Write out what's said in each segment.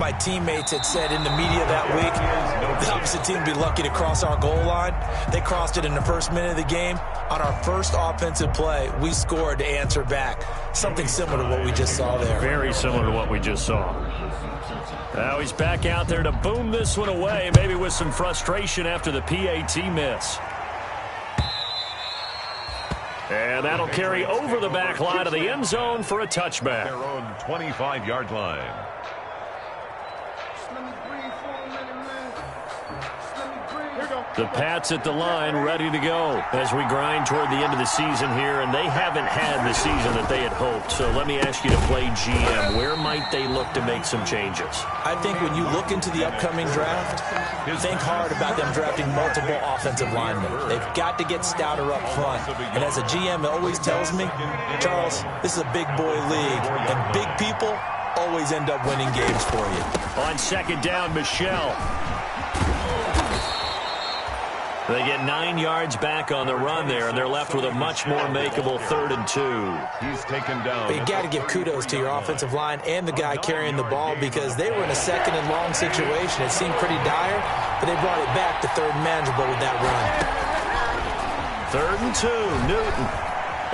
my teammates had said in the media that week, the opposite team would be lucky to cross our goal line. They crossed it in the first minute of the game. On our first offensive play, we scored to answer back. Something similar to what we just saw there. Very similar to what we just saw. Now he's back out there to boom this one away, maybe with some frustration after the PAT miss. And that'll carry over the back line of the end zone for a touchback. Their own 25-yard line. The Pats at the line, ready to go as we grind toward the end of the season here, and they haven't had the season that they had hoped. So let me ask you to play GM. Where might they look to make some changes? I think when you look into the upcoming draft, think hard about them drafting multiple offensive linemen. They've got to get stouter up front. And as a GM, it always tells me, Charles, this is a big boy league, and big people always end up winning games for you. On second down, Michelle. They get 9 yards back on the run there, and they're left with a much more makeable 3rd and 2. He's taken down. But you got to give kudos to your offensive line and the guy carrying the ball because they were in a second and long situation. It seemed pretty dire, but they brought it back to 3rd and manageable with that run. 3rd and 2, Newton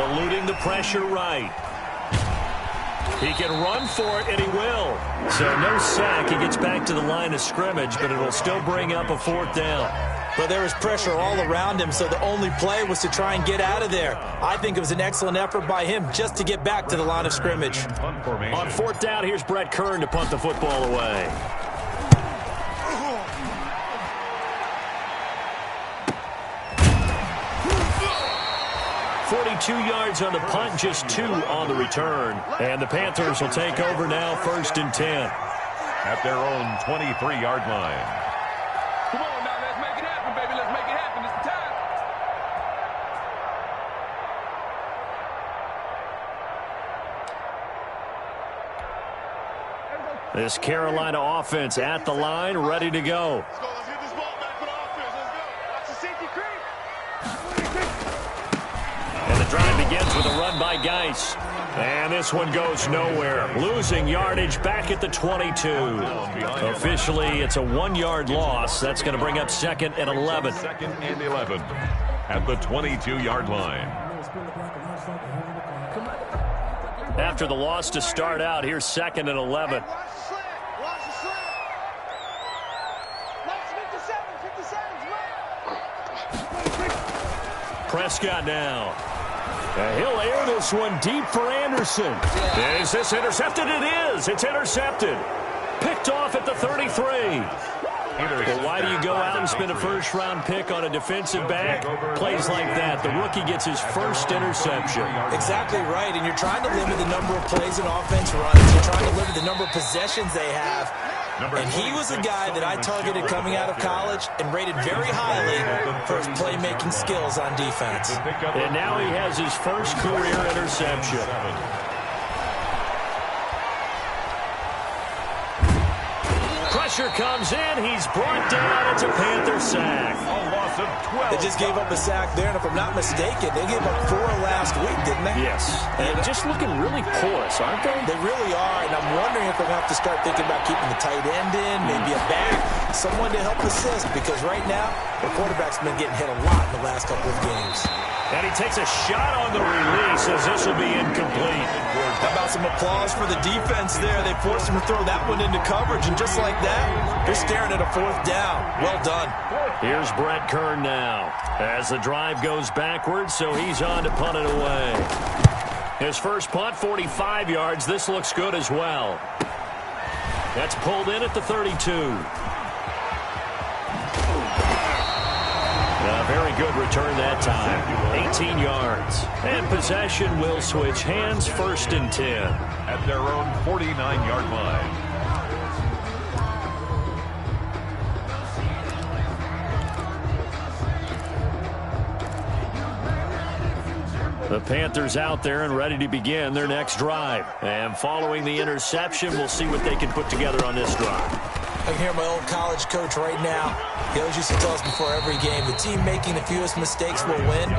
eluding the pressure right. He can run for it, and he will. So no sack. He gets back to the line of scrimmage, but it'll still bring up a 4th down. But there was pressure all around him, so the only play was to try and get out of there. I think it was an excellent effort by him just to get back to the line of scrimmage. On 4th down, here's Brett Kern to punt the football away. .42 yards on the punt, just 2 on the return. And the Panthers will take over now, 1st and 10. At their own 23-yard line. Come on now, let's make it happen, baby. Let's make it happen. It's the time. This Carolina offense at the line, ready to go. Let's go. Let's get this ball back for the offense. Let's go. Watch the safety creep. And the drive begins with a run by Geis. And this one goes nowhere. Losing yardage back at the 22. Officially, it's a 1-yard loss. That's going to bring up 2nd and 11. 2nd and 11 at the 22-yard line. After the loss to start out, here's 2nd and 11. Prescott now. He'll air this one deep for Anderson. Is this intercepted? It is. It's intercepted. Picked off at the 33. Well, why do you go out and spend a first-round pick on a defensive back? Plays like that. The rookie gets his first interception. Exactly right, and you're trying to limit the number of plays an offense runs. You're trying to limit the number of possessions they have. And he was a guy that I targeted coming out of college and rated very highly for his playmaking skills on defense. And now he has his first career interception. Pressure comes in. He's brought down. It's a Panther sack. A loss of 12. They just gave up a sack there, and if I'm not mistaken, they gave up 4 last week, didn't they? Yes. And just looking really porous, aren't they? They really are, and I'm wondering if they're going to have to start thinking about keeping the tight end in, maybe a back, someone to help assist, because right now, the quarterback's been getting hit a lot in the last couple of games. And he takes a shot on the release as this will be incomplete. How about some applause for the defense there? They forced him to throw that one into coverage, and just like that, they're staring at a 4th down. Well done. Here's Brett Kern now as the drive goes backwards, so he's on to punt it away. His first punt, 45 yards. This looks good as well. That's pulled in at the 32. A very good return that time. 18 yards. And possession will switch hands, 1st and 10. At their own 49-yard line. The Panthers out there and ready to begin their next drive. And following the interception, we'll see what they can put together on this drive. I can hear my old college coach right now. He always used to tell us before every game, the team making the fewest mistakes will win.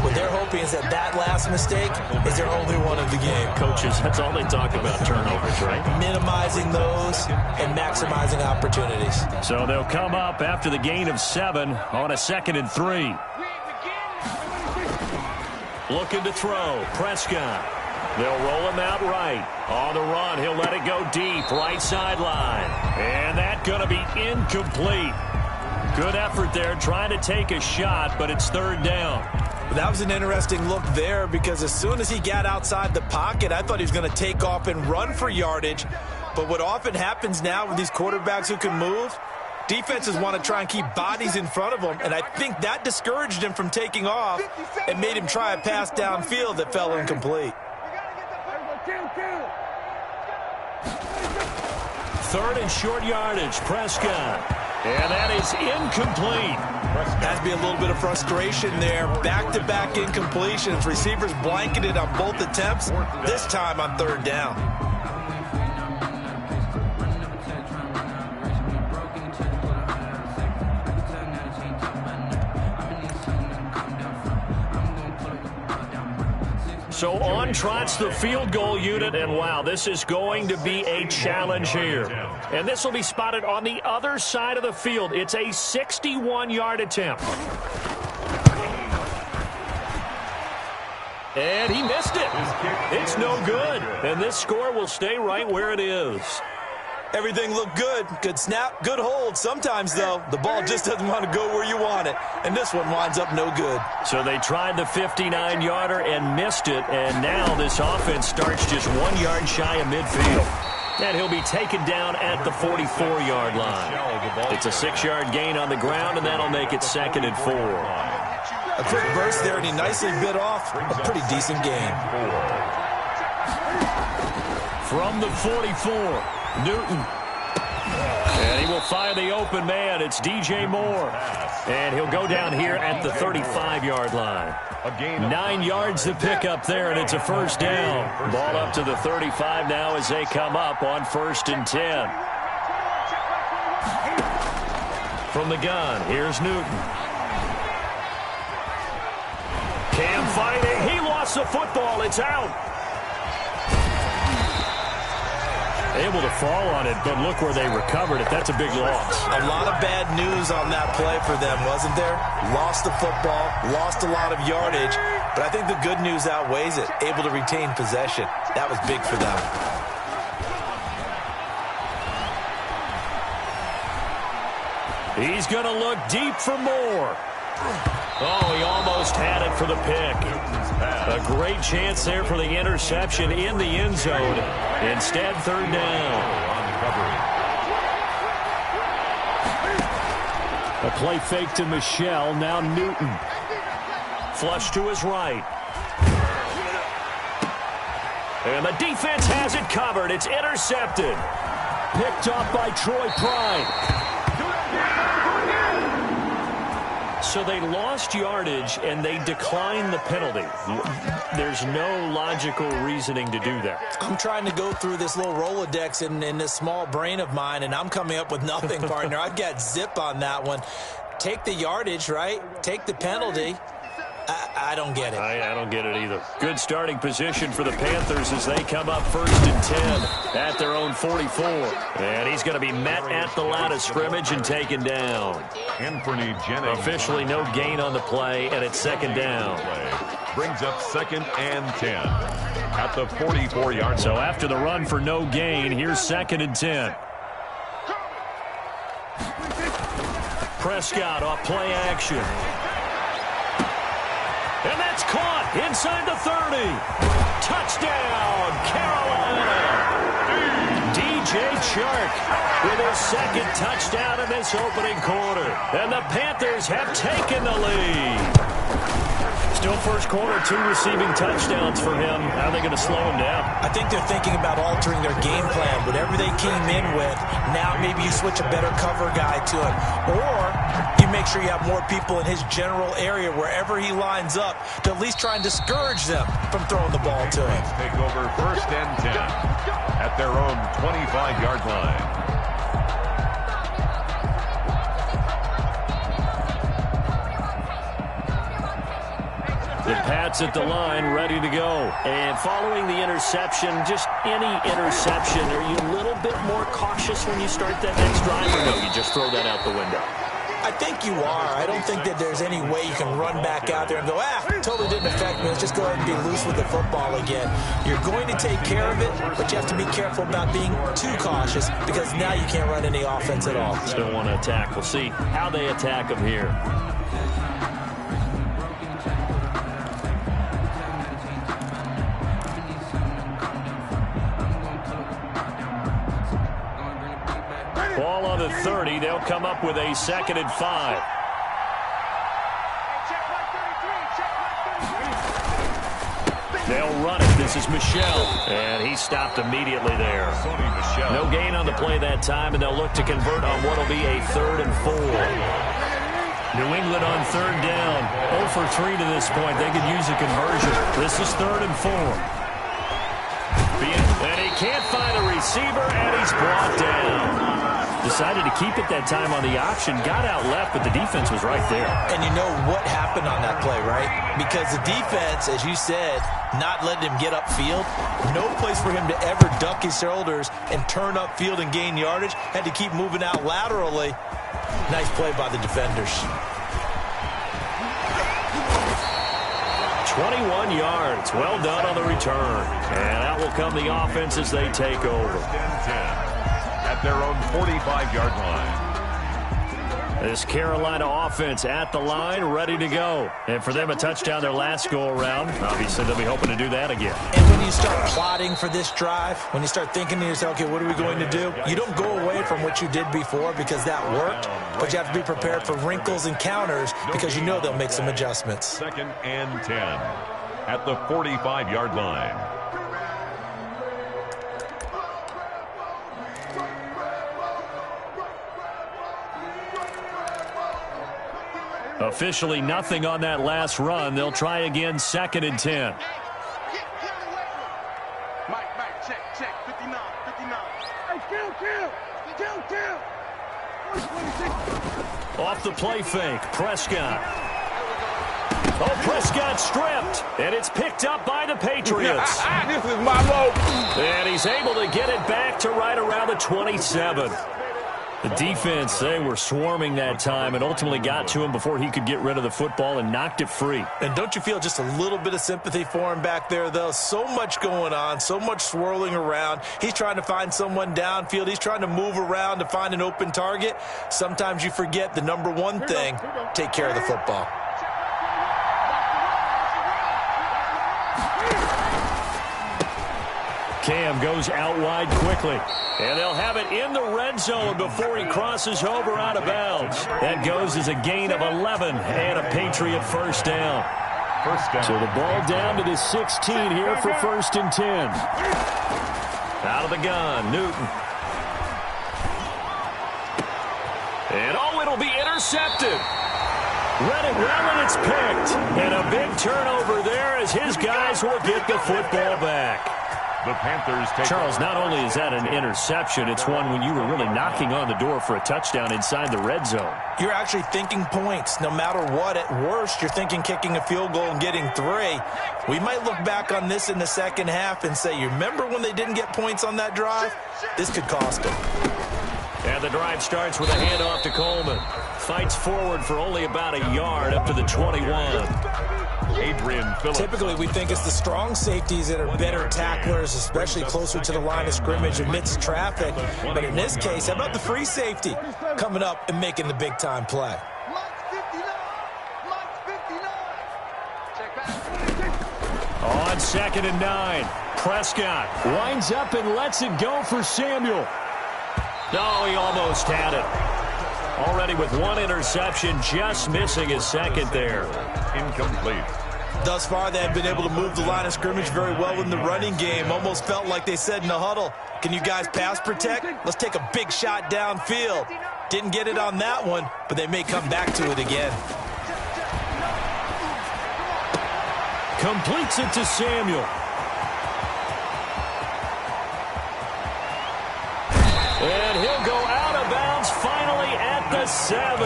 What they're hoping is that last mistake is their only one of the game. Coaches, that's all they talk about, turnovers, right? Minimizing those and maximizing opportunities. So they'll come up after the gain of 7 on a 2nd and 3. Looking to throw. Prescott. They'll roll him out right. On the run, he'll let it go deep. Right sideline. And that's going to be incomplete. Good effort there trying to take a shot, but it's 3rd down. That was an interesting look there because as soon as he got outside the pocket, I thought he was going to take off and run for yardage. But what often happens now with these quarterbacks who can move, defenses want to try and keep bodies in front of them, and I think that discouraged him from taking off and made him try a pass downfield that fell incomplete. 3rd and short yardage, Prescott. And that is incomplete. Has to be a little bit of frustration there. Back-to-back incompletions. Receivers blanketed on both attempts, this time on 3rd down. So on trots the field goal unit, and wow, this is going to be a challenge here. And this will be spotted on the other side of the field. It's a 61-yard attempt. And he missed it. It's no good. And this score will stay right where it is. Everything looked good. Good snap, good hold. Sometimes, though, the ball just doesn't want to go where you want it. And this one winds up no good. So they tried the 59-yarder and missed it. And now this offense starts just 1 yard shy of midfield. And he'll be taken down at the 44-yard line. It's a 6-yard gain on the ground, and that'll make it 2nd and 4. A quick burst there, and he nicely bit off a pretty decent gain. From the 44. Newton. And he will find the open man. It's DJ Moore. And he'll go down here at the 35-yard line. 9 yards to pick up there, and it's a 1st down. Ball up to the 35 now as they come up on 1st and 10. From the gun, here's Newton. Cam fighting. He lost the football. It's out. Able to fall on it, but look where they recovered it. That's a big loss. A lot of bad news on that play for them, wasn't there? Lost the football, lost a lot of yardage, but I think the good news outweighs it. Able to retain possession. That was big for them. He's going to look deep for Moore. Oh, he almost had it for the pick. A great chance there for the interception in the end zone. Instead, 3rd down. A play fake to Michelle. Now Newton. Flush to his right. And the defense has it covered. It's intercepted. Picked up by Troy Pride. So they lost yardage, and they declined the penalty. There's no logical reasoning to do that. I'm trying to go through this little Rolodex in this small brain of mine, and I'm coming up with nothing, partner. I've got zip on that one. Take the yardage, right? Take the penalty. I don't get it. I don't get it either. Good starting position for the Panthers as they come up 1st and 10 at their own 44. And he's going to be met at the line of scrimmage and taken down. Anthony Jennings. Officially no gain on the play, and it's 2nd down. Brings up 2nd and 10 at the 44-yard line. So after the run for no gain, here's 2nd and 10. Prescott off play action. And that's caught inside the 30. Touchdown, Carolina. DJ Chark with his 2nd touchdown in this opening quarter. And the Panthers have taken the lead. Still first quarter, 2 receiving touchdowns for him. How are they going to slow him down? I think they're thinking about altering their game plan. Whatever they came in with, now maybe you switch a better cover guy to him. Or you make sure you have more people in his general area wherever he lines up to at least try and discourage them from throwing the ball to him. Take over 1st and 10 at their own 25-yard line. Pat's at the line, ready to go. And following the interception, just any interception, are you a little bit more cautious when you start that next drive, or no, you just throw that out the window? I think you are. I don't think that there's any way you can run back out there and go, totally didn't affect me. Let's just go ahead and be loose with the football again. You're going to take care of it, but you have to be careful about being too cautious because now you can't run any offense at all. Still want to attack. We'll see how they attack them here. Ball on the 30. They'll come up with a 2nd and 5. They'll run it. This is Michel. And he stopped immediately there. No gain on the play that time, and they'll look to convert on what will be a 3rd and 4. New England on 3rd down. 0 for 3 to this point. They could use a conversion. This is 3rd and 4. And he can't find a receiver, and he's brought down. Decided to keep it that time on the option. Got out left, but the defense was right there. And you know what happened on that play, right? Because the defense, as you said, not letting him get upfield. No place for him to ever duck his shoulders and turn upfield and gain yardage. Had to keep moving out laterally. Nice play by the defenders. 21 yards. Well done on the return. And out will come the offense as they take over. 10-10 at their own 45-yard line. This Carolina offense at the line, ready to go. And for them, a touchdown their last go-around. Obviously, they'll be hoping to do that again. And when you start plotting for this drive, when you start thinking to yourself, okay, what are we going to do? You don't go away from what you did before because that worked, but you have to be prepared for wrinkles and counters because you know they'll make some adjustments. 2nd and 10 at the 45-yard line. Officially nothing on that last run. They'll try again, 2nd and 10. Mike, check, 59. Hey, kill. Off the play fake, Prescott. Oh, Prescott stripped, and it's picked up by the Patriots. This is my low. And he's able to get it back to right around the 27. The defense, they were swarming that time and ultimately got to him before he could get rid of the football and knocked it free. And don't you feel just a little bit of sympathy for him back there, though? So much going on, so much swirling around. He's trying to find someone downfield. He's trying to move around to find an open target. Sometimes you forget the number one thing, take care of the football. Cam goes out wide quickly. And they'll have it in the red zone before he crosses over out of bounds. That goes as a gain of 11 and a Patriot first down. So the ball down to the 16 here for 1st and 10. Out of the gun, Newton. And it'll be intercepted. Read it well, and it's picked. And a big turnover there as his guys will get the football back. The Panthers take Charles, not only is that an interception, it's one when you were really knocking on the door for a touchdown inside the red zone. You're actually thinking points. No matter what, at worst, you're thinking kicking a field goal and getting 3. We might look back on this in the second half and say, you remember when they didn't get points on that drive? This could cost them. And the drive starts with a handoff to Coleman. Fights forward for only about a yard up to the 21. Adrian Phillips. Typically, we think it's the strong safeties that are better tacklers, especially closer to the line of scrimmage amidst traffic. But in this case, how about the free safety coming up and making the big-time play? On 2nd and 9, Prescott winds up and lets it go for Samuel. No, he almost had it. Already with 1 interception, just missing his 2nd there. Incomplete. Thus far, they have been able to move the line of scrimmage very well in the running game. Almost felt like they said in the huddle, can you guys pass protect? Let's take a big shot downfield. Didn't get it on that one, but they may come back to it again. Completes it to Samuel. And he'll go out of bounds finally at the 7.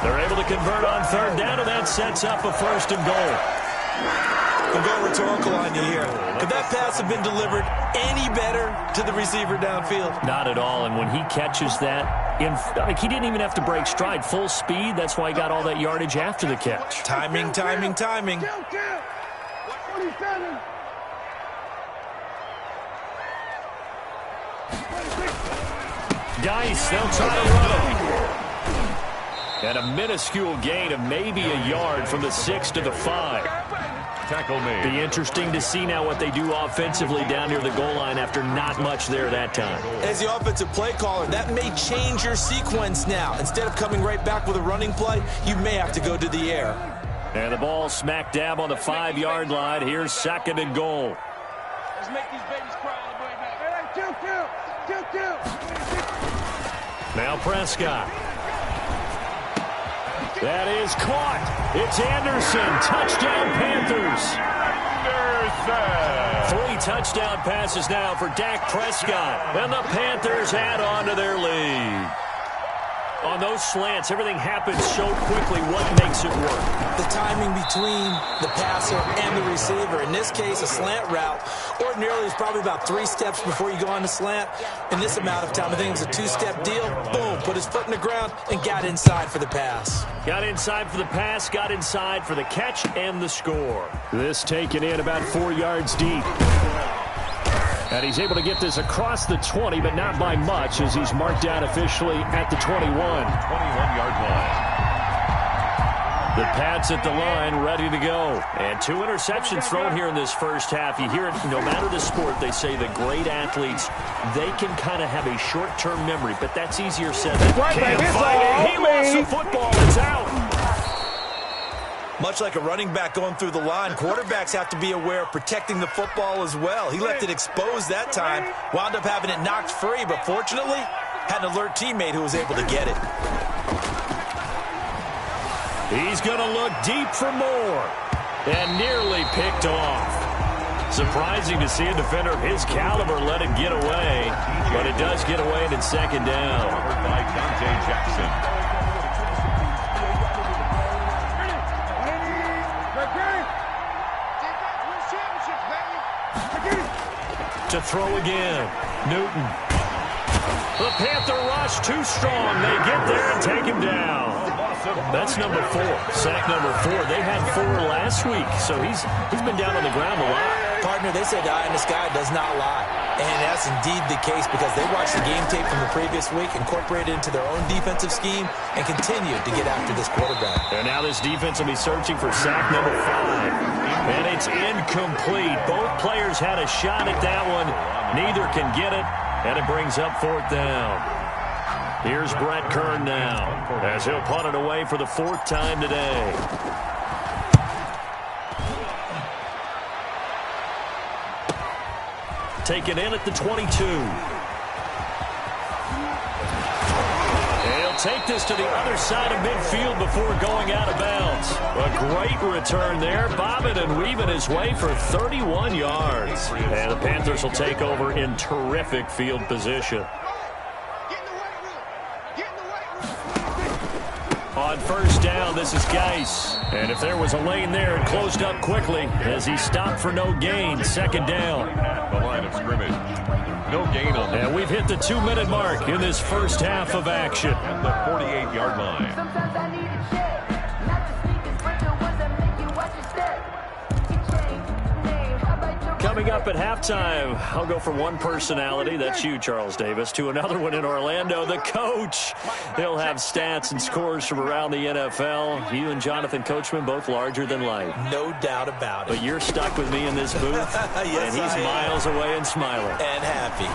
They're able to convert on 3rd down, and that sets up a 1st and goal. I'm going rhetorical on you here. Could that pass have been delivered any better to the receiver downfield? Not at all, and when he catches that, he didn't even have to break stride. Full speed, that's why he got all that yardage after the catch. Timing, timing, timing. Geis, they'll try to run him. And a minuscule gain of maybe a yard from the 6 to the 5. Tackle made. Be interesting to see now what they do offensively down near the goal line after not much there that time. As the offensive play caller, that may change your sequence now. Instead of coming right back with a running play, you may have to go to the air. And the ball smack dab on the 5-yard line. Here's 2nd and goal. Let's make these babies cry on the way back. Now Prescott. That is caught. It's Anderson. Touchdown, Panthers. Anderson. 3 touchdown passes now for Dak Prescott. And the Panthers add on to their lead. On those slants, everything happens so quickly. What makes it work? The timing between the passer and the receiver. In this case, a slant route ordinarily is probably about 3 steps before you go on the slant. In this amount of time, I think it was a 2-step deal. Boom, put his foot in the ground and got inside for the pass. Got inside for the pass, got inside for the catch and the score. This taken in about 4 yards deep. And he's able to get this across the 20, but not by much, as he's marked down officially at the 21. 21-yard line. The Pats at the line, ready to go. And 2 interceptions thrown here in this first half. You hear it, no matter the sport, they say the great athletes, they can kind of have a short-term memory, but that's easier said than done. He lost the football. It's out. Much like a running back going through the line, quarterbacks have to be aware of protecting the football as well. He left it exposed that time, wound up having it knocked free, but fortunately, had an alert teammate who was able to get it. He's going to look deep for more, and nearly picked off. Surprising to see a defender of his caliber let it get away, but it does get away and it's 2nd down. Covered by Dante Jackson. To throw again. Newton. The Panther rush too strong. They get there and take him down. That's number 4. Sack number 4. They had 4 last week, so he's been down on the ground a lot. Partner, they say the eye in the sky does not lie. And that's indeed the case because they watched the game tape from the previous week, incorporated it into their own defensive scheme, and continued to get after this quarterback. And now this defense will be searching for sack number 5. And it's incomplete. Both players had a shot at that one. Neither can get it, and it brings up 4th down. Here's Brett Kern now, as he'll punt it away for the 4th time today. Taken in at the 22. He'll take this to the other side of midfield before going out of bounds. A great return there, bobbing and weaving his way for 31 yards. And the Panthers will take over in terrific field position. On 1st down, this is Geis. And if there was a lane there, it closed up quickly as he stopped for no gain. 2nd down. The line of scrimmage. No gain on that. And we've hit the 2-minute mark in this first half of action. At the 48-yard line. Sometimes I need a check, not to sneak and break the ones that make you watch your step. You change name, how about your Coming up at halftime, I'll go from one personality, that's you, Charles Davis, to another one in Orlando, the coach. He'll have stats and scores from around the NFL. You and Jonathan Coachman, both larger than life. No doubt about it. But you're stuck with me in this booth, Yes, and he's I am. miles away and smiling. And happy.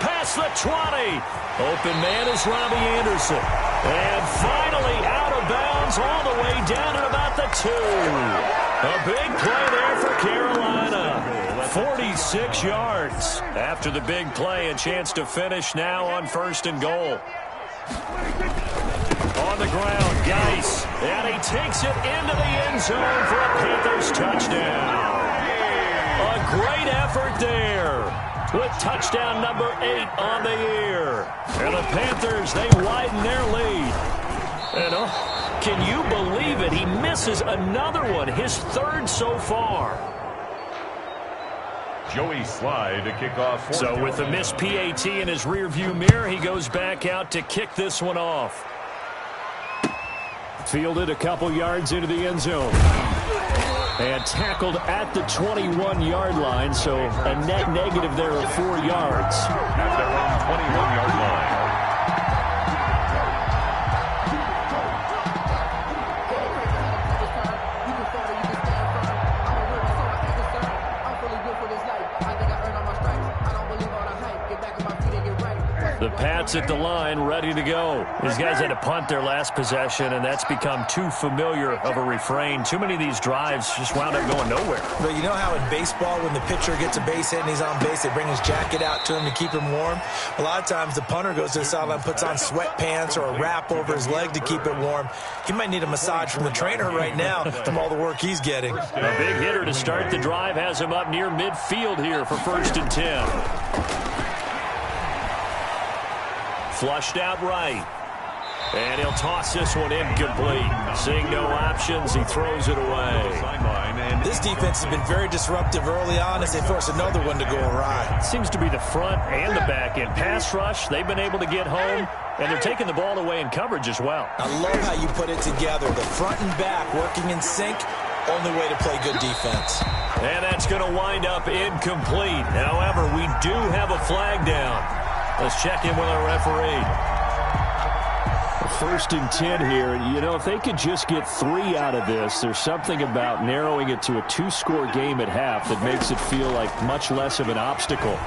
Past the 20. Open man is Robbie Anderson. And finally out of bounds all the way down at about the 2. A big play there for Carolina. 46 yards. After the big play, a chance to finish now on 1st and goal. On the ground, Geis. And he takes it into the end zone for a Panthers touchdown. A great effort there, with touchdown number 8 on the year. And the Panthers, they widen their lead. And Can you believe it? He misses another one, his third so far. Joey Slye to kick off. So with the missed PAT in his rearview mirror, he goes back out to kick this one off. Fielded a couple yards into the end zone. And tackled at the 21-yard line, so a net negative there of 4 yards. At their own 21-yard line. The Pats at the line, ready to go. These guys had to punt their last possession, and that's become too familiar of a refrain. Too many of these drives just wound up going nowhere. But you know how in baseball, when the pitcher gets a base hit and he's on base, they bring his jacket out to him to keep him warm? A lot of times the punter goes to the sideline, puts on sweatpants or a wrap over his leg to keep it warm. He might need a massage from the trainer right now from all the work he's getting. A big hitter to start the drive has him up near midfield here for 1st and 10. Flushed out right. And he'll toss this one incomplete. Seeing no options, he throws it away. This defense has been very disruptive early on as they force another one to go awry. Seems to be the front and the back end. Pass rush, they've been able to get home, and they're taking the ball away in coverage as well. I love how you put it together. The front and back working in sync, only way to play good defense. And that's going to wind up incomplete. However, we do have a flag down. Let's check in with our referee. 1st and 10 here. You know, if they could just get 3 out of this, there's something about narrowing it to a 2-score game at half that makes it feel like much less of an obstacle.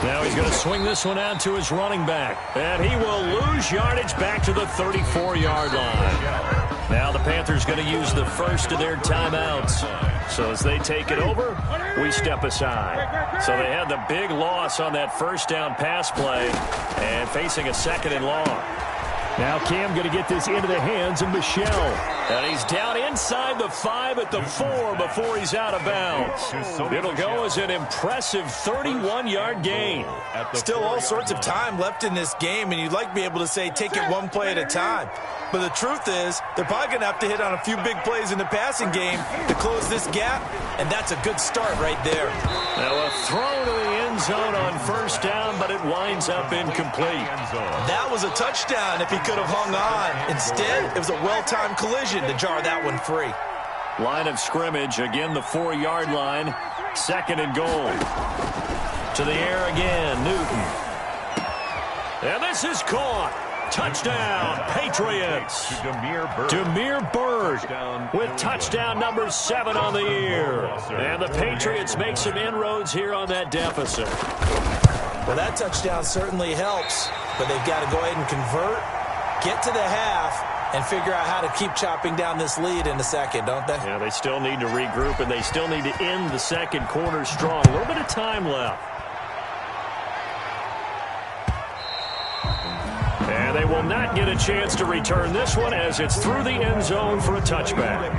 Now he's going to swing this one out to his running back. And he will lose yardage back to the 34-yard line. Now the Panthers going to use the first of their timeouts. So as they take it over, we step aside. So they had the big loss on that first down pass play and facing a 2nd and long. Now Cam going to get this into the hands of Michel. And he's down inside the 5 at the 4 before he's out of bounds. It'll go as an impressive 31-yard gain. Still all sorts of time left in this game, and you'd like to be able to say take it one play at a time. But the truth is, they're probably going to have to hit on a few big plays in the passing game to close this gap, and that's a good start right there. Now a throw to the end zone on 1st down, but it winds up incomplete. That was a touchdown if he could have hung on. Instead, it was a well-timed collision to jar that one free. Line of scrimmage, again the 4-yard line. 2nd and goal. To the air again, Newton. And this is caught. Touchdown, Patriots. Demir Bird with touchdown number 7 on the year. And the Patriots make some inroads here on that deficit. Well, that touchdown certainly helps, but they've got to go ahead and convert, get to the half, and figure out how to keep chopping down this lead in the second, don't they? Yeah, they still need to regroup, and they still need to end the second quarter strong. A little bit of time left. And they will not get a chance to return this one as it's through the end zone for a touchback.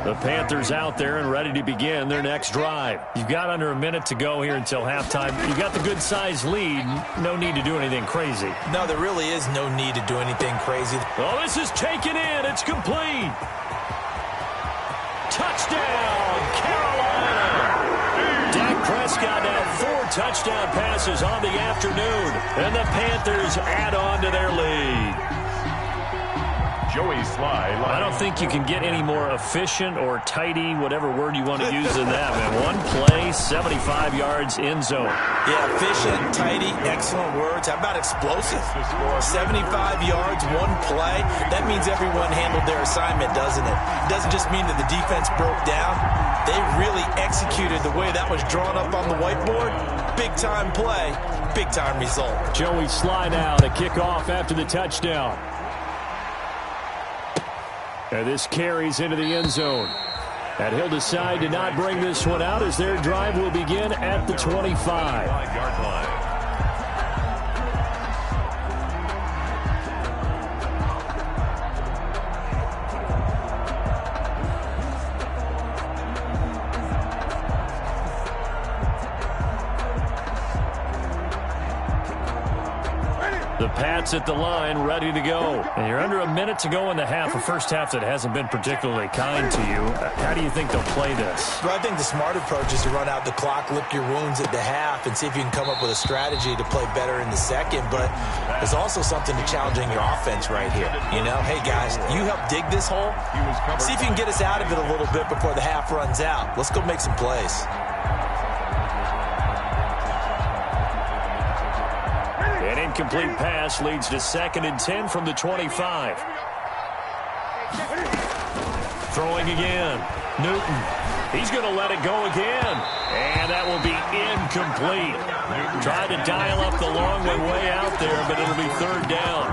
The Panthers out there and ready to begin their next drive. You've got under a minute to go here until halftime. You've got the good-sized lead. No need to do anything crazy. No, there really is no need to do anything crazy. Oh, this is taken in. It's complete. Touchdown, Carolina. Dak Prescott now 4 touchdown passes on the afternoon, and the Panthers add on to their lead. Joey Slye. I don't think you can get any more efficient or tidy, whatever word you want to use than that, man. One play, 75 yards in zone. Yeah, efficient, tidy, excellent words. How about explosive? 75 yards, one play. That means everyone handled their assignment, doesn't it? It doesn't just mean that the defense broke down. They really executed the way that was drawn up on the whiteboard. Big-time play, big-time result. Joey Slye now to kick off after the touchdown. And this carries into the end zone. And he'll decide to not bring this one out as their drive will begin at the 25. The The Pats at the line, ready to go. And you're under a minute to go in the half, a first half that hasn't been particularly kind to you. How do you think they'll play this? Well, I think the smart approach is to run out the clock, lick your wounds at the half, and see if you can come up with a strategy to play better in the second. But there's also something to challenging your offense right here. You know, hey, guys, you help dig this hole. See if you can get us out of it a little bit before the half runs out. Let's go make some plays. An incomplete pass leads to 2nd and 10 from the 25. Throwing again. Newton. He's going to let it go again. And that will be incomplete. Tried to dial up the long way out there, but it'll be 3rd down.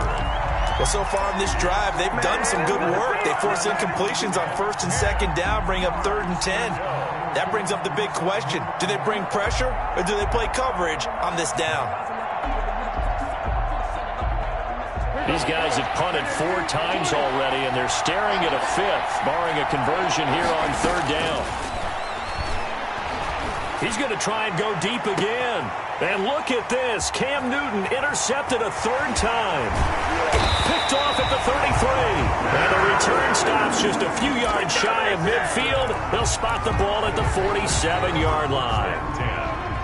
Well, so far in this drive, they've done some good work. They force incompletions on 1st and 2nd down, bring up 3rd and 10. That brings up the big question. Do they bring pressure or do they play coverage on this down? These guys have punted 4 times already, and they're staring at a 5th, barring a conversion here on 3rd down. He's going to try and go deep again. And look at this. Cam Newton intercepted a 3rd time. Picked off at the 33. And the return stops just a few yards shy of midfield. They'll spot the ball at the 47-yard line.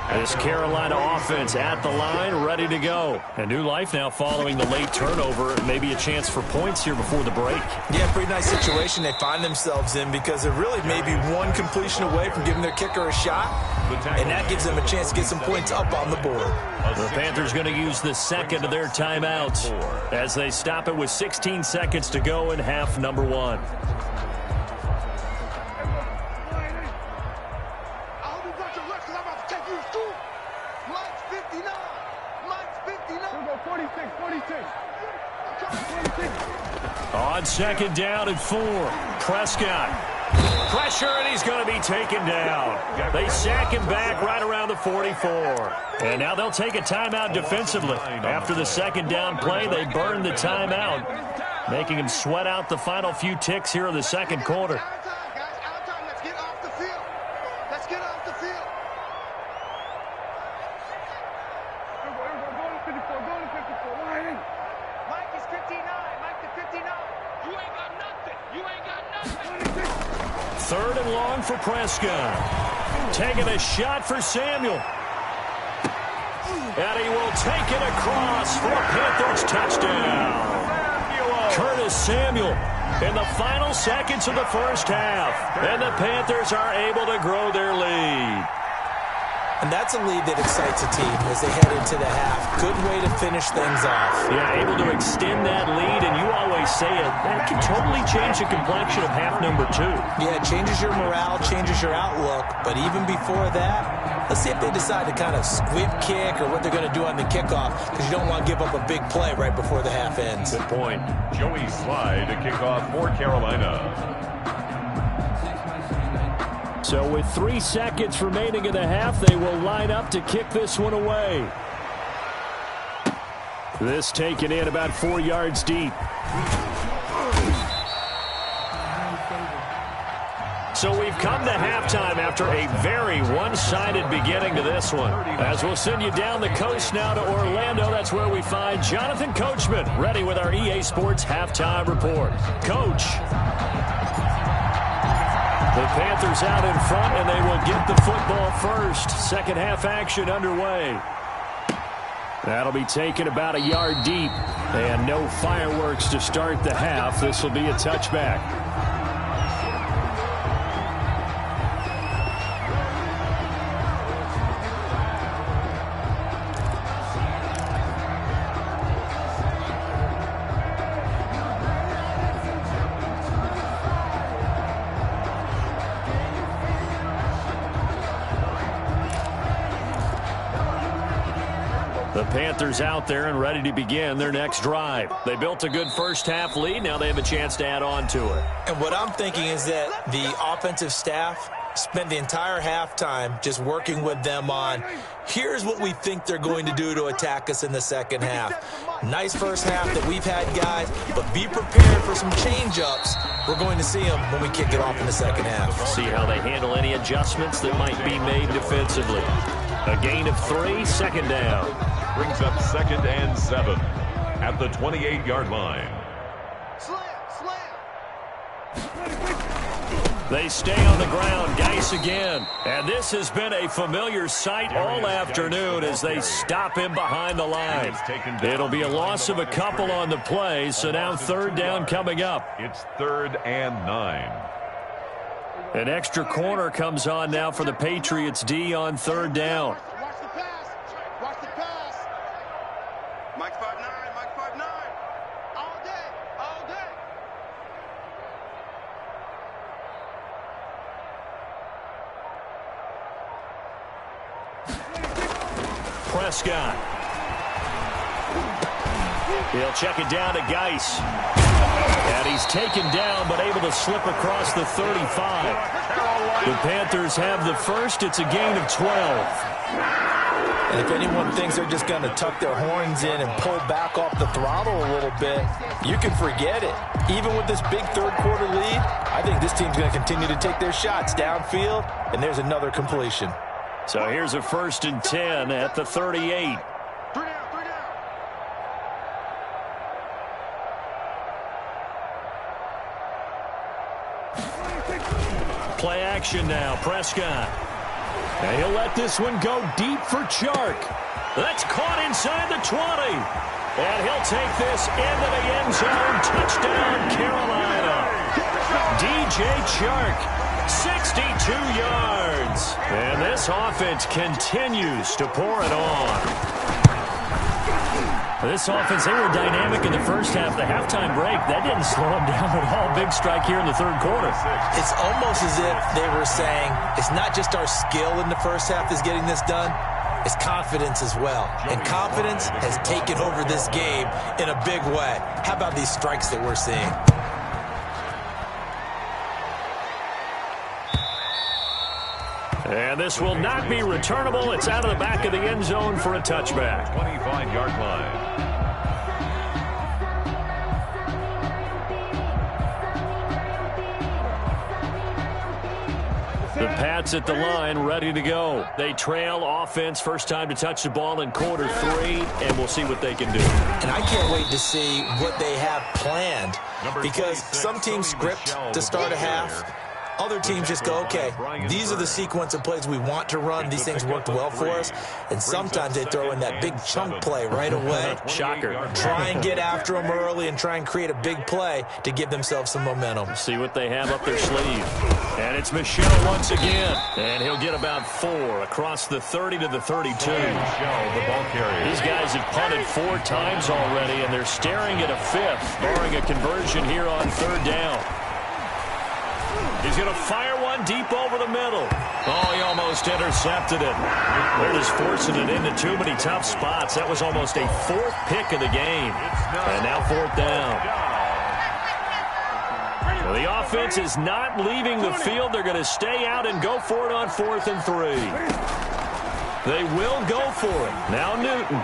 This Carolina offense at the line, ready to go. A new life now following the late turnover. Maybe a chance for points here before the break. Yeah, pretty nice situation they find themselves in because they're really maybe one completion away from giving their kicker a shot. And that gives them a chance to get some points up on the board. The Panthers going to use the 2nd of their timeouts as they stop it with 16 seconds to go in half number 1. On 2nd down and 4, Prescott. Pressure, and he's going to be taken down. They sack him back right around the 44. And now they'll take a timeout defensively. After the 2nd down play, they burn the timeout, making him sweat out the final few ticks here in the 2nd quarter. Third and long for Prescott. Taking a shot for Samuel. And he will take it across for a Panthers touchdown. Curtis Samuel in the final seconds of the first half. And the Panthers are able to grow their lead. And that's a lead that excites a team as they head into the half. Good way to finish things off. Yeah, able to extend that lead, and you always say it, that can totally change the complexion of half number 2. Yeah, it changes your morale, changes your outlook. But even before that, let's see if they decide to kind of squib kick or what they're going to do on the kickoff, because you don't want to give up a big play right before the half ends. Good point. Joey Slye to kick off for Carolina. So with 3 seconds remaining in the half, they will line up to kick this one away. This taken in about 4 yards deep. So we've come to halftime after a very one-sided beginning to this one. As we'll send you down the coast now to Orlando, that's where we find Jonathan Coachman, ready with our EA Sports Halftime Report. Coach. The Panthers out in front, and they will get the football first. Second half action underway. That'll be taken about a yard deep. And no fireworks to start the half. This will be a touchback. The Panthers out there and ready to begin their next drive. They built a good first half lead. Now they have a chance to add on to it. And what I'm thinking is that the offensive staff spent the entire halftime just working with them on, here's what we think they're going to do to attack us in the second half. Nice first half that we've had, guys, but be prepared for some change-ups. We're going to see them when we kick it off in the second half. See how they handle any adjustments that might be made defensively. A gain of 3, 2nd down. Brings up 2nd and 7. at the 28-yard line. Slam. They stay on the ground. Geis again. And this has been a familiar sight all afternoon as they stop him behind the line. It'll be a loss of a couple on the play, so now third down coming up. It's 3rd and 9. An extra corner comes on now for the Patriots D on third down. Watch the pass. Watch the pass. Mike 5'9", Mike 5'9". All day. Prescott. He'll check it down to Geis. And he's taken down, but able to slip across the 35. The Panthers have the first. It's a gain of 12. And if anyone thinks they're just going to tuck their horns in and pull back off the throttle a little bit, you can forget it. Even with this big third-quarter lead, I think this team's going to continue to take their shots downfield, and there's another completion. So here's a 1st and 10 at the 38. 3 down. Play action now. Prescott. And he'll let this one go deep for Chark. That's caught inside the 20. And he'll take this into the end zone. Touchdown, Carolina. DJ Chark, 62 yards. And this offense continues to pour it on. This offense, they were dynamic in the first half. The halftime break, that didn't slow them down at all. Big strike here in the third quarter. It's almost as if they were saying, it's not just our skill in the first half that's getting this done, it's confidence as well. And confidence has taken over this game in a big way. How about these strikes that we're seeing? And this will not be returnable. It's out of the back of the end zone for a touchback. 25-yard line. The Pats at the line, ready to go. They trail offense, first time to touch the ball in quarter 3, and we'll see what they can do. And I can't wait to see what they have planned, because some teams script to start a half. Other teams just go, okay, these are the sequence of plays we want to run. These things worked well for us. And sometimes they throw in that big chunk play right away. Shocker. Try and get after them early and try and create a big play to give themselves some momentum. See what they have up their sleeve. And it's Michelle once again. And he'll get about 4 across the 30 to the 32. The ball carrier. These guys have punted 4 times already, and they're staring at a 5th, barring a conversion here on third down. He's going to fire one deep over the middle. Oh, he almost intercepted it. They're just forcing it into too many tough spots. That was almost a 4th pick of the game. And now 4th down. Well, the offense is not leaving the field. They're going to stay out and go for it on 4th and 3. They will go for it. Now Newton.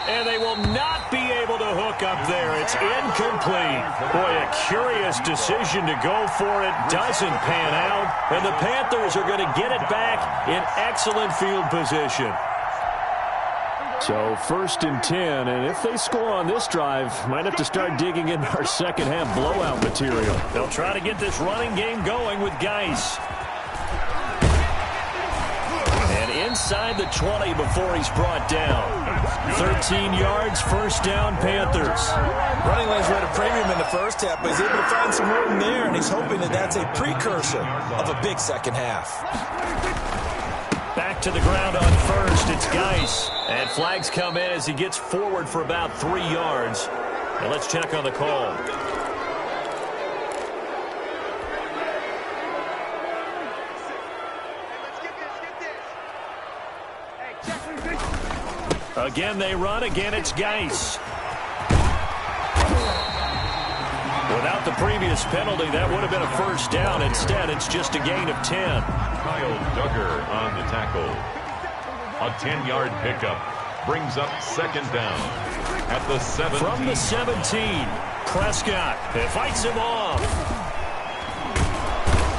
And they will not be able to hook up there. It's incomplete. Boy, a curious decision to go for it. Doesn't pan out. And the Panthers are going to get it back in excellent field position. So 1st and 10, and if they score on this drive, might have to start digging in our second half blowout material. They'll try to get this running game going with Geis. And inside the 20 before he's brought down. 13 yards, 1st down, Panthers. Running lanes were at a premium in the first half, but he's able to find some room there, and he's hoping that that's a precursor of a big second half. Back to the ground on 1st, it's Geis. And flags come in as he gets forward for about 3 yards. Now let's check on the call. Again, they run. Again, it's Geis. Without the previous penalty, that would have been a 1st down. Instead, it's just a gain of 10. Kyle Duggar on the tackle. A 10-yard pickup brings up 2nd down at the 17. From the 17, Prescott fights him off.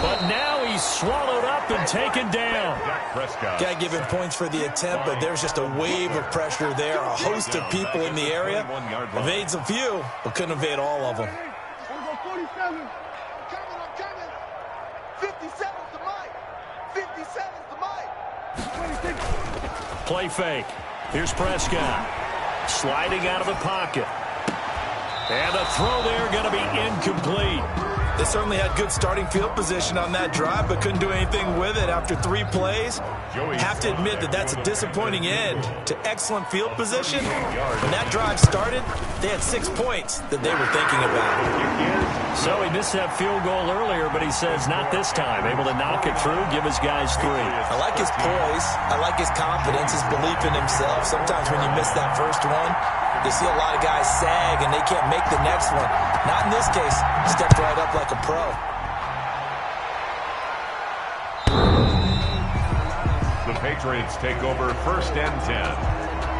But now he's swallowed up and taken down. Got to give him points for the attempt, but there's just a wave of pressure there. A host of people in the area. Evades a few, but couldn't evade all of them. 47. I'm coming. 57's the mic. 57's the mic. Play fake. Here's Prescott. Sliding out of the pocket. And the throw there going to be incomplete. They certainly had good starting field position on that drive, but couldn't do anything with it after 3 plays. Have to admit that that's a disappointing end to excellent field position. When that drive started, they had 6 points that they were thinking about. So he missed that field goal earlier, but he says not this time. Able to knock it through, give his guys 3. I like his poise. I like his confidence, his belief in himself. Sometimes when you miss that first one, you see a lot of guys sag and they can't make the next one. Not in this case. Stepped right up like a pro. The Patriots take over 1st and 10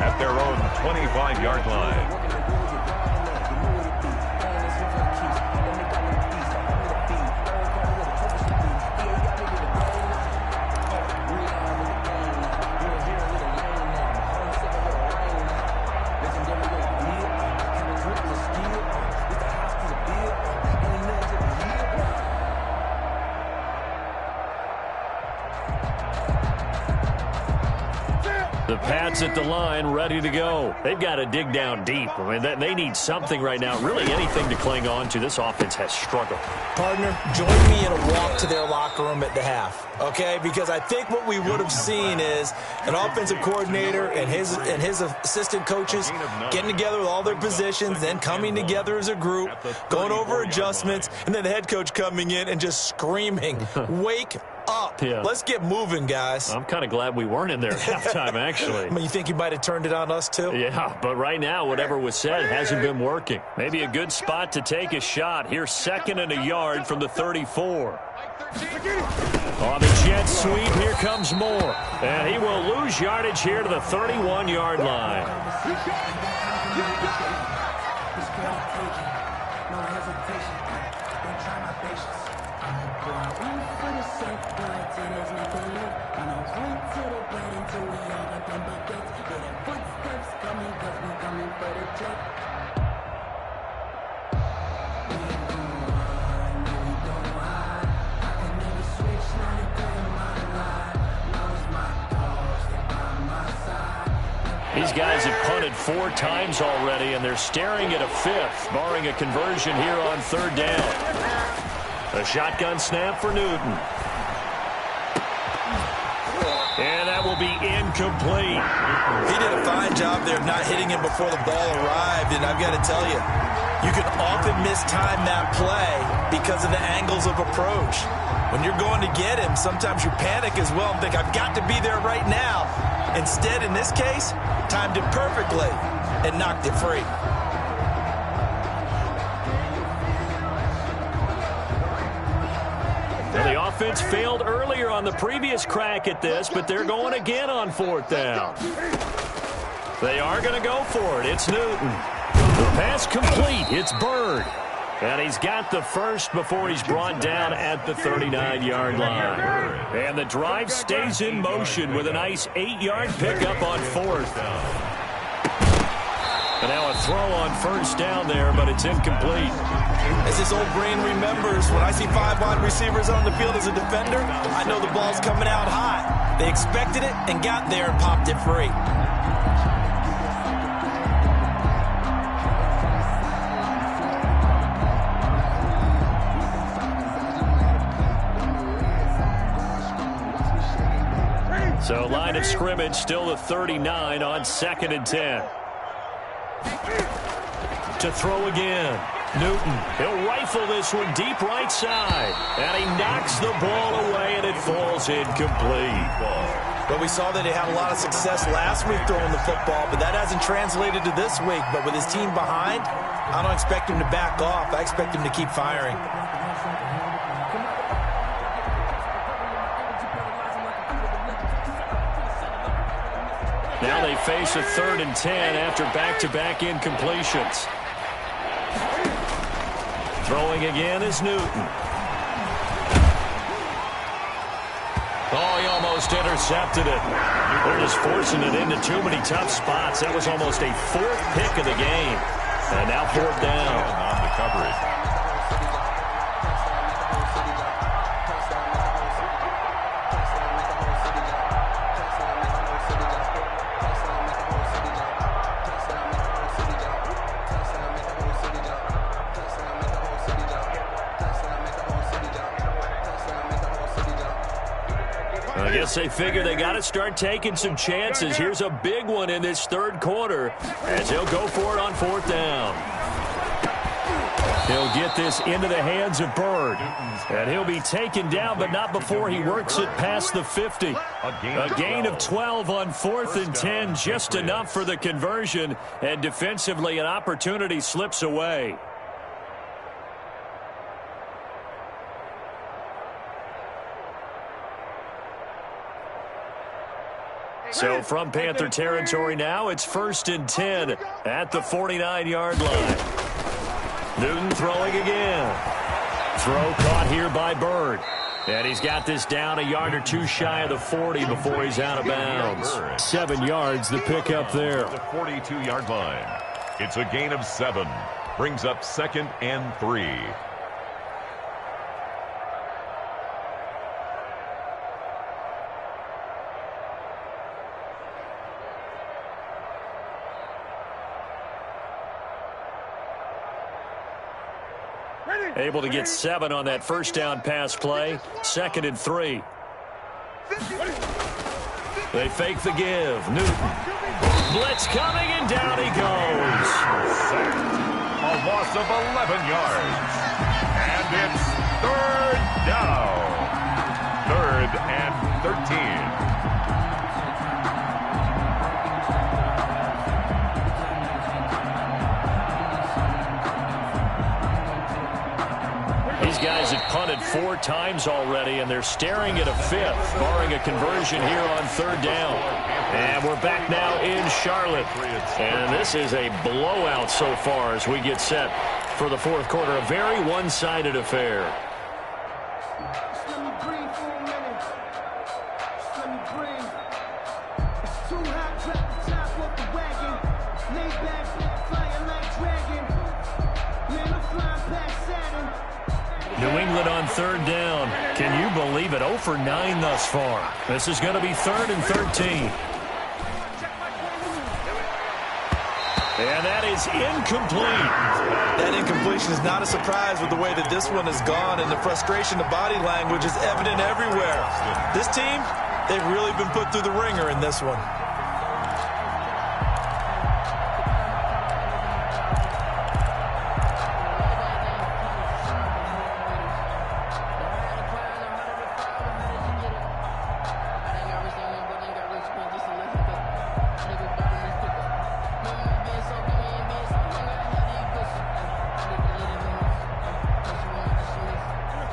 at their own 25-yard line. The Pats at the line, ready to go. They've got to dig down deep. I mean, they need something right now, really anything to cling on to. This offense has struggled. Partner, join me in a walk to their locker room at the half, okay? Because I think what we would have seen is an offensive coordinator and his assistant coaches getting together with all their positions, then coming together as a group, going over adjustments, and then the head coach coming in and just screaming, wake up. Yeah. Let's get moving, guys. I'm kind of glad we weren't in there at halftime, actually. I mean, you think he might have turned it on us, too? Yeah, but right now, whatever was said hasn't been working. Maybe a good spot to take a shot. Here's 2nd and a yard from the 34. On the jet sweep, here comes Moore. And he will lose yardage here to the 31-yard line. These guys have punted 4 times already, and they're staring at a 5th, barring a conversion here on 3rd down. A shotgun snap for Newton. And that will be incomplete. He did a fine job there of not hitting him before the ball arrived, and I've got to tell you, you can often mistime that play because of the angles of approach. When you're going to get him, sometimes you panic as well and think, I've got to be there right now. Instead, in this case, timed it perfectly and knocked it free. Well, the offense failed earlier on the previous crack at this, but they're going again on 4th down. They are going to go for it. It's Newton. The pass complete. It's Bird. And he's got the first before he's brought down at the 39-yard line. And the drive stays in motion with a nice 8-yard pickup on 4th. And now a throw on 1st down there, but it's incomplete. As his old brain remembers, when I see 5 wide receivers on the field as a defender, I know the ball's coming out high. They expected it and got there and popped it free. So line of scrimmage still the 39 on 2nd and 10. To throw again. Newton, he'll rifle this one deep right side. And he knocks the ball away, and it falls incomplete. But we saw that he had a lot of success last week throwing the football, but that hasn't translated to this week. But with his team behind, I don't expect him to back off. I expect him to keep firing. Now they face a 3rd and 10 after back-to-back incompletions. Throwing again is Newton. almost intercepted it. They're just forcing it into too many tough spots. That was almost a fourth pick of the game. And now fourth down. On the coverage. I guess they figure they got to start taking some chances. Here's a big one in this third quarter as he'll go for it on fourth down. He'll get this into the hands of Bird. And he'll be taken down, but not before he works it past the 50. A gain of 12 on 4th and 10, just enough for the conversion. And defensively, an opportunity slips away. So from Panther territory now, it's 1st and 10 at the 49-yard line. Newton throwing again. Throw caught here by Bird. And he's got this down a yard or two shy of the 40 before he's out of bounds. 7 yards, the pickup there. The 42-yard line. It's a gain of 7. Brings up 2nd and 3. Able to get 7 on that first down pass play. 2nd and 3. They fake the give. Newton. Blitz coming, and down he goes. A loss of 11 yards. And it's 3rd down. 3rd and 13. These guys have punted 4 times already, and they're staring at a 5th, barring a conversion here on 3rd down. And we're back now in Charlotte. And this is a blowout so far as we get set for the 4th quarter. A very one-sided affair. Just let me breathe for a minute. Just let me breathe. It's too hot, drop the top off the wagon. Lay back, flying like dragon. Man, I'm flying past Saturn. New England on 3rd down. Can you believe it? 0 for 9 thus far. This is going to be 3rd and 13. And that is incomplete. That incompletion is not a surprise with the way that this one has gone, and the frustration, the body language is evident everywhere. This team, they've really been put through the ringer in this one.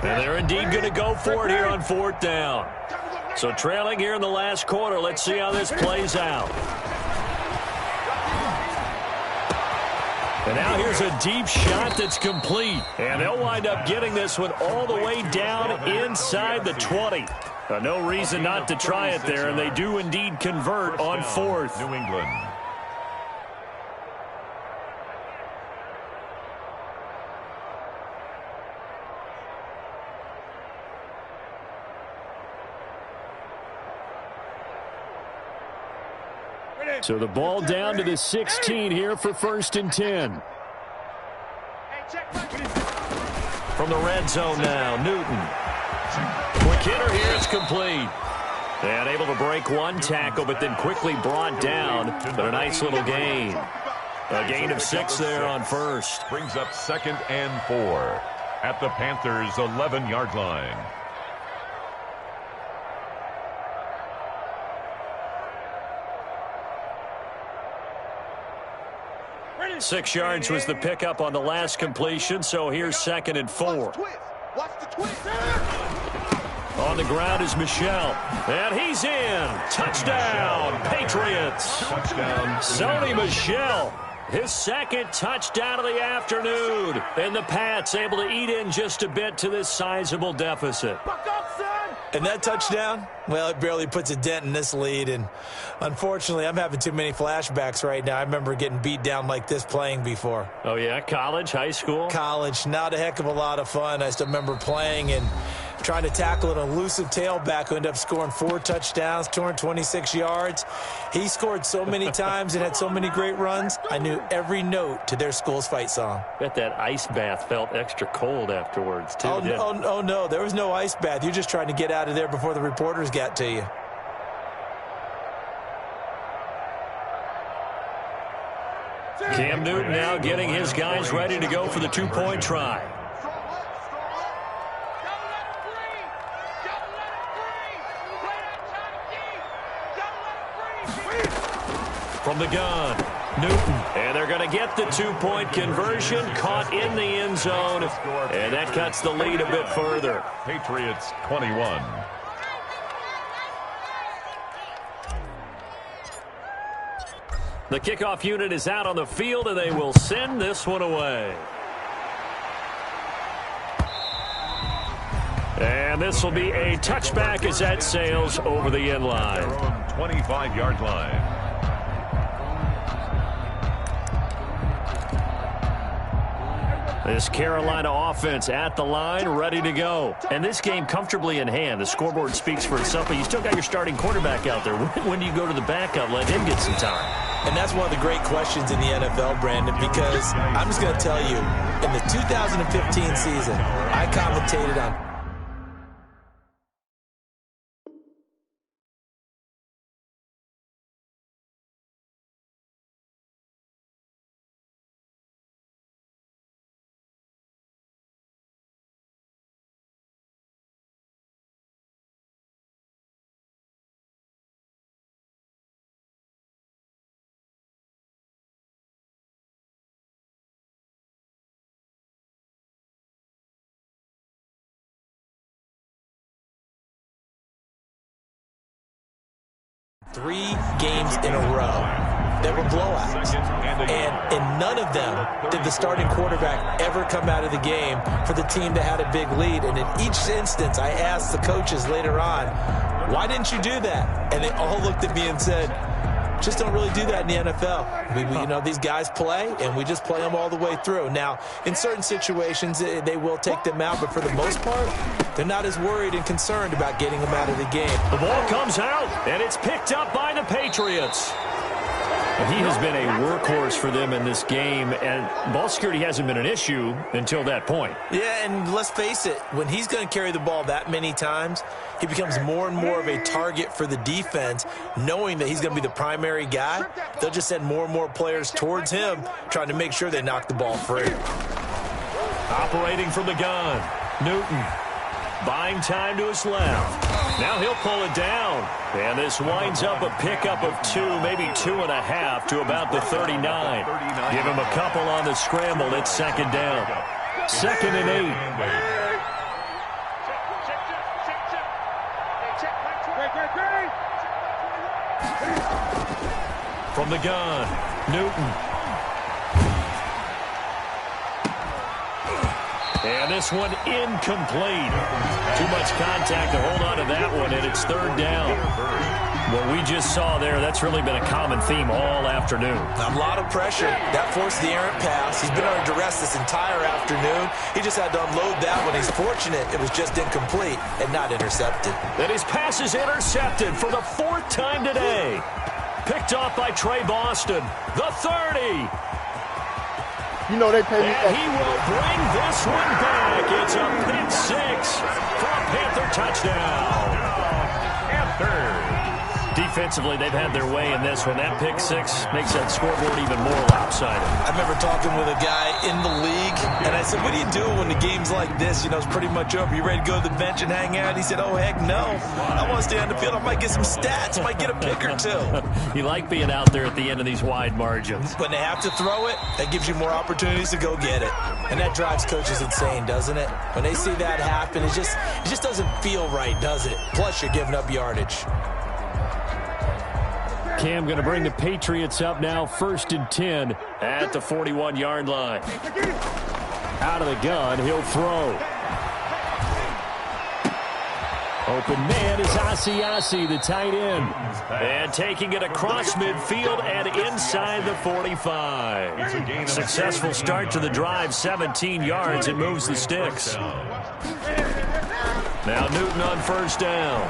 And they're indeed going to go for it here on 4th down. So trailing here in the last quarter. Let's see how this plays out. And now here's a deep shot that's complete. And they'll wind up getting this one all the way down inside the 20. No reason not to try it there, and they do indeed convert on 4th. New England. So the ball down to the 16 here for 1st and 10. From the red zone now, Newton. Quick hitter here, it's complete. And able to break one tackle, but then quickly brought down. But a nice little gain. A gain of 6 there on 1st. Brings up 2nd and 4 at the Panthers' 11-yard line. 6 yards was the pickup on the last completion, so here's 2nd and 4. Watch the twist. On the ground is Michel, and he's in. Touchdown, Patriots. Touchdown. Sony Michel, his 2nd touchdown of the afternoon. And the Pats able to eat in just a bit to this sizable deficit. And that touchdown, well, it barely puts a dent in this lead. And unfortunately, I'm having too many flashbacks right now. I remember getting beat down like this playing before. Oh, yeah? College, high school? College, not a heck of a lot of fun. I still remember playing and trying to tackle an elusive tailback who ended up scoring 4 touchdowns, 226 yards. He scored so many times and had so many great runs, I knew every note to their school's fight song. Bet that ice bath felt extra cold afterwards, too. Oh, no, there was no ice bath. You're just trying to get out of there before the reporters got to you. Cam Newton now getting his guys ready to go for the 2-point try. From the gun, Newton. And they're going to get the 2-point conversion, caught in the end zone. And that cuts the lead a bit further. Patriots 21. The kickoff unit is out on the field, and they will send this one away. And this will be a touchback as that sails over the end line. 25-yard line. This Carolina offense at the line, ready to go. And this game comfortably in hand. The scoreboard speaks for itself, but you still got your starting quarterback out there. When do you go to the backup, let him get some time? And that's one of the great questions in the NFL, Brandon, because I'm just going to tell you, in the 2015 season, I commentated on three games in a row that were blowouts. And in none of them did the starting quarterback ever come out of the game for the team that had a big lead. And in each instance, I asked the coaches later on, why didn't you do that? And they all looked at me and said, just don't really do that in the NFL. These guys play, and we just play them all the way through. Now, in certain situations, they will take them out, but for the most part, they're not as worried and concerned about getting them out of the game. The ball comes out, and it's picked up by the Patriots. And he has been a workhorse for them in this game, and ball security hasn't been an issue until that point. Yeah, and let's face it, when he's going to carry the ball that many times, he becomes more and more of a target for the defense, knowing that he's going to be the primary guy. They'll just send more and more players towards him, trying to make sure they knock the ball free. Operating from the gun, Newton. Buying time to his left. Now he'll pull it down. And this winds up a pickup of 2, maybe 2.5 to about the 39. Give him a couple on the scramble. It's second down. 2nd and 8. From the gun, Newton. And this one incomplete. Too much contact to hold on to that one, and it's 3rd down. What we just saw there, that's really been a common theme all afternoon. A lot of pressure. That forced the errant pass. He's been under duress this entire afternoon. He just had to unload that one. He's fortunate it was just incomplete and not intercepted. And his pass is intercepted for the 4th time today. Picked off by Trey Boston. The 30. You know they pay me. And he will bring this one back. It's a pick 6 for a Panther touchdown. Panthers. Defensively, they've had their way in this one. That pick 6 makes that scoreboard even more lopsided. I remember talking with a guy in the league, and I said, what do you do when the game's like this? It's pretty much over. You ready to go to the bench and hang out? He said, oh, heck no. I want to stay on the field. I might get some stats. I might get a pick or 2. You like being out there at the end of these wide margins. When they have to throw it, that gives you more opportunities to go get it. And that drives coaches insane, doesn't it? When they see that happen, it just doesn't feel right, does it? Plus, you're giving up yardage. Cam going to bring the Patriots up now, 1st and 10 at the 41-yard line. Out of the gun, he'll throw. Open man is Asiasi, the tight end. And taking it across midfield and inside the 45. Successful start to the drive, 17 yards. It moves the sticks. Now Newton on first down.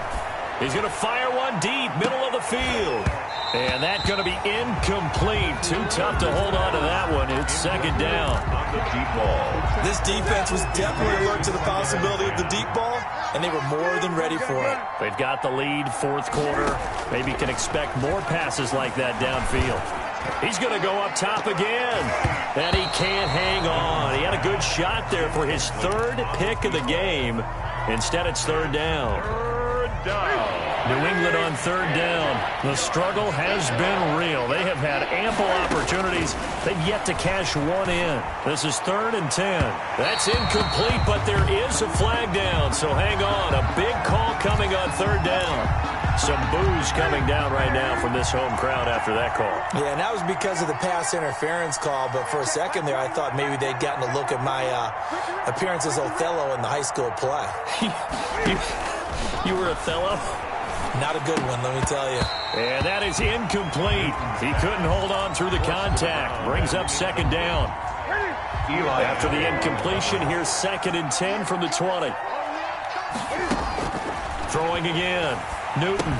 He's going to fire one deep, middle of the field. And that's going to be incomplete. Too tough to hold on to that one. It's second down. On the deep ball. This defense was definitely alert to the possibility of the deep ball, and they were more than ready for it. They've got the lead, fourth quarter. Maybe can expect more passes like that downfield. He's going to go up top again. And he can't hang on. He had a good shot there for his third pick of the game. Instead, it's third down. Third down. New England on third down. The struggle has been real. They have had ample opportunities. They've yet to cash one in. This is 3rd and 10. That's incomplete, but there is a flag down, so hang on. A big call coming on third down. Some boos coming down right now from this home crowd after that call. Yeah, and that was because of the pass interference call, but for a second there I thought maybe they'd gotten a look at my appearance as Othello in the high school play. You were Othello? Not a good one, let me tell you. And that is incomplete. He couldn't hold on through the contact. Brings up second down. Eli. After the incompletion, here's 2nd and 10 from the 20. Throwing again. Newton.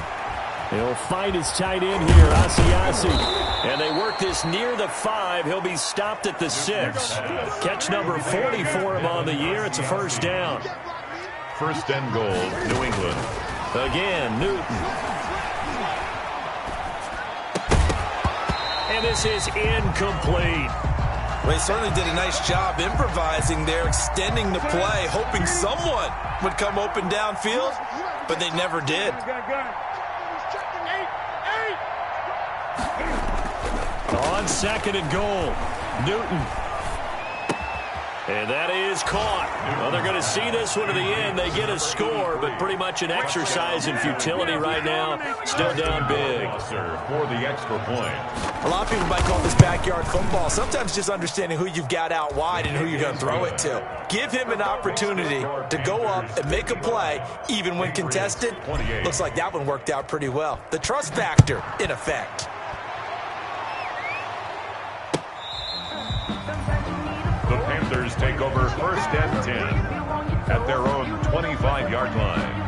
He'll find his tight end here, Asiasi. And they work this near the 5. He'll be stopped at the 6. Catch number 40 for him on the year. It's a first down. First and goal, New England. Again, Newton. And this is incomplete. Well, he certainly did a nice job improvising there, extending the play, hoping someone would come open downfield, but they never did. On 2nd and goal, Newton. And that is caught. Well, they're going to see this one to the end. They get a score, but pretty much an exercise in futility right now. Still down big. For the extra point. A lot of people might call this backyard football. Sometimes just understanding who you've got out wide and who you're going to throw it to. Give him an opportunity to go up and make a play, even when contested. Looks like that one worked out pretty well. The trust factor, in effect. The Panthers take over first and 10 at their own 25-yard line.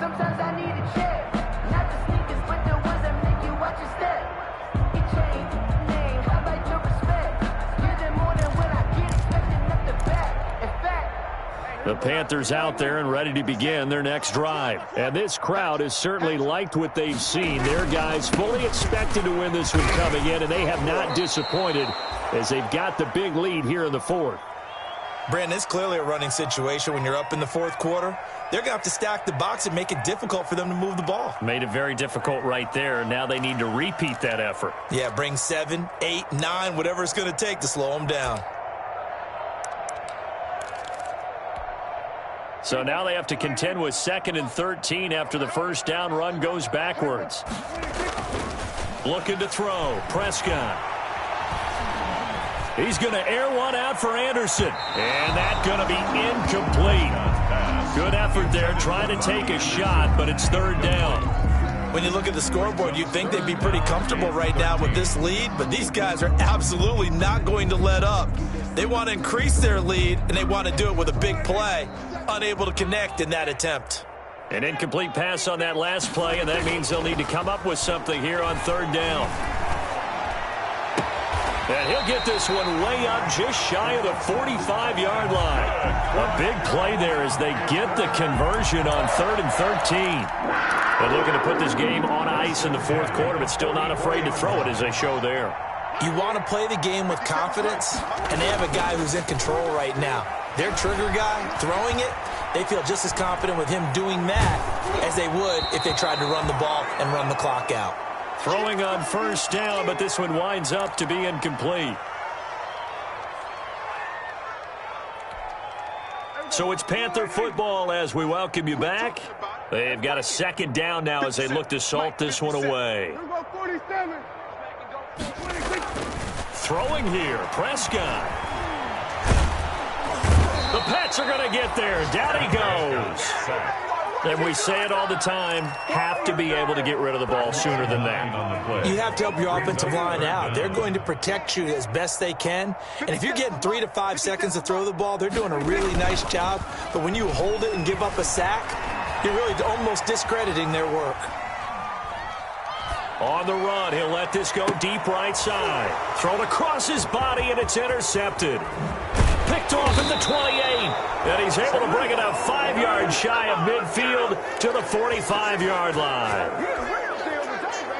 Sometimes I need a check, not the sneakers, but the ones that make you watch your step. It changed name, I like your respect. Give them more than when I get expecting up the back. In fact, the Panthers out there and ready to begin their next drive. And this crowd has certainly liked what they've seen. Their guys fully expected to win this one coming in, and they have not disappointed as they've got the big lead here in the 4th. Brandon, it's clearly a running situation when you're up in the 4th quarter. They're going to have to stack the box and make it difficult for them to move the ball. Made it very difficult right there. Now they need to repeat that effort. Yeah, bring 7, 8, 9, whatever it's going to take to slow them down. So now they have to contend with 2nd and 13 after the first down run goes backwards. Looking to throw. Prescott. He's going to air one out for Anderson. And that's going to be incomplete. Good effort there, trying to take a shot, but it's third down. When you look at the scoreboard, you'd think they'd be pretty comfortable right now with this lead, but these guys are absolutely not going to let up. They want to increase their lead, and they want to do it with a big play. Unable to connect in that attempt. An incomplete pass on that last play, and that means they'll need to come up with something here on third down. And he'll get this one way up just shy of the 45-yard line. A big play there as they get the conversion on 3rd and 13. They're looking to put this game on ice in the 4th quarter, but still not afraid to throw it as they show there. You want to play the game with confidence, and they have a guy who's in control right now. Their trigger guy throwing it, they feel just as confident with him doing that as they would if they tried to run the ball and run the clock out. Throwing on first down, but this one winds up to be incomplete. So it's Panther football as we welcome you back. They've got a second down now as they look to salt this one away. Throwing here, Prescott. The Pats are going to get there. Down he goes. And we say it all the time, have to be able to get rid of the ball sooner than that. You have to help your offensive line out. They're going to protect you as best they can. And if you're getting 3 to 5 seconds to throw the ball, they're doing a really nice job. But when you hold it and give up a sack, you're really almost discrediting their work. On the run, he'll let this go deep right side. Thrown across his body, and it's intercepted. Picked off at the 28, and he's able to bring it up 5 yards shy of midfield to the 45-yard line.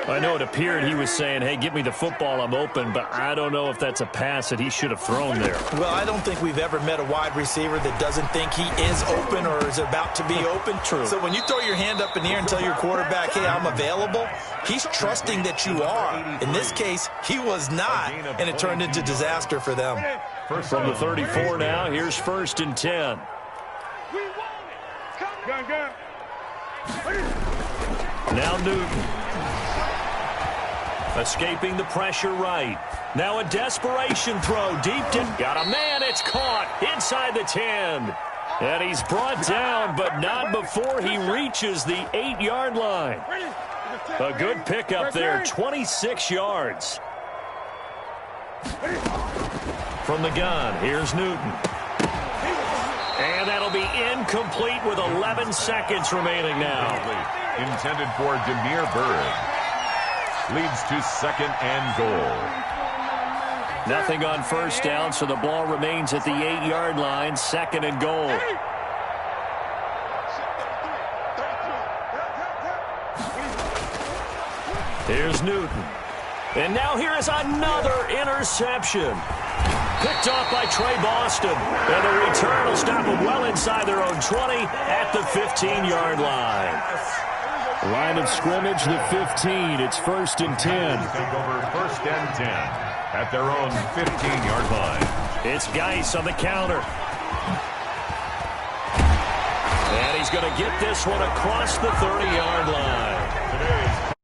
I know it appeared he was saying, hey, give me the football, I'm open, but I don't know if that's a pass that he should have thrown there. Well, I don't think we've ever met a wide receiver that doesn't think he is open or is about to be open. True. So when you throw your hand up in the air and tell your quarterback, hey, I'm available, he's trusting that you are. In this case, he was not, and it turned into disaster for them. From the 34 now, here's 1st and 10. Now Newton. Escaping the pressure right. Now a desperation throw deep to... Got a man, it's caught inside the 10. And he's brought down, but not before he reaches the 8-yard line. A good pickup there, 26 yards. From the gun, here's Newton. And that'll be incomplete with 11 seconds remaining now. Intended for Demir Bird. Leads to 2nd and goal. Nothing on 1st down, so the ball remains at the 8-yard line, 2nd and goal. Here's Newton. And now here is another interception. Picked off by Trey Boston. And the return will stop them well inside their own 20 at the 15-yard line. Line of scrimmage, the 15. It's 1st and 10. Take over 1st and 10 at their own 15-yard line. It's Geis on the counter. And he's going to get this one across the 30-yard line. Today's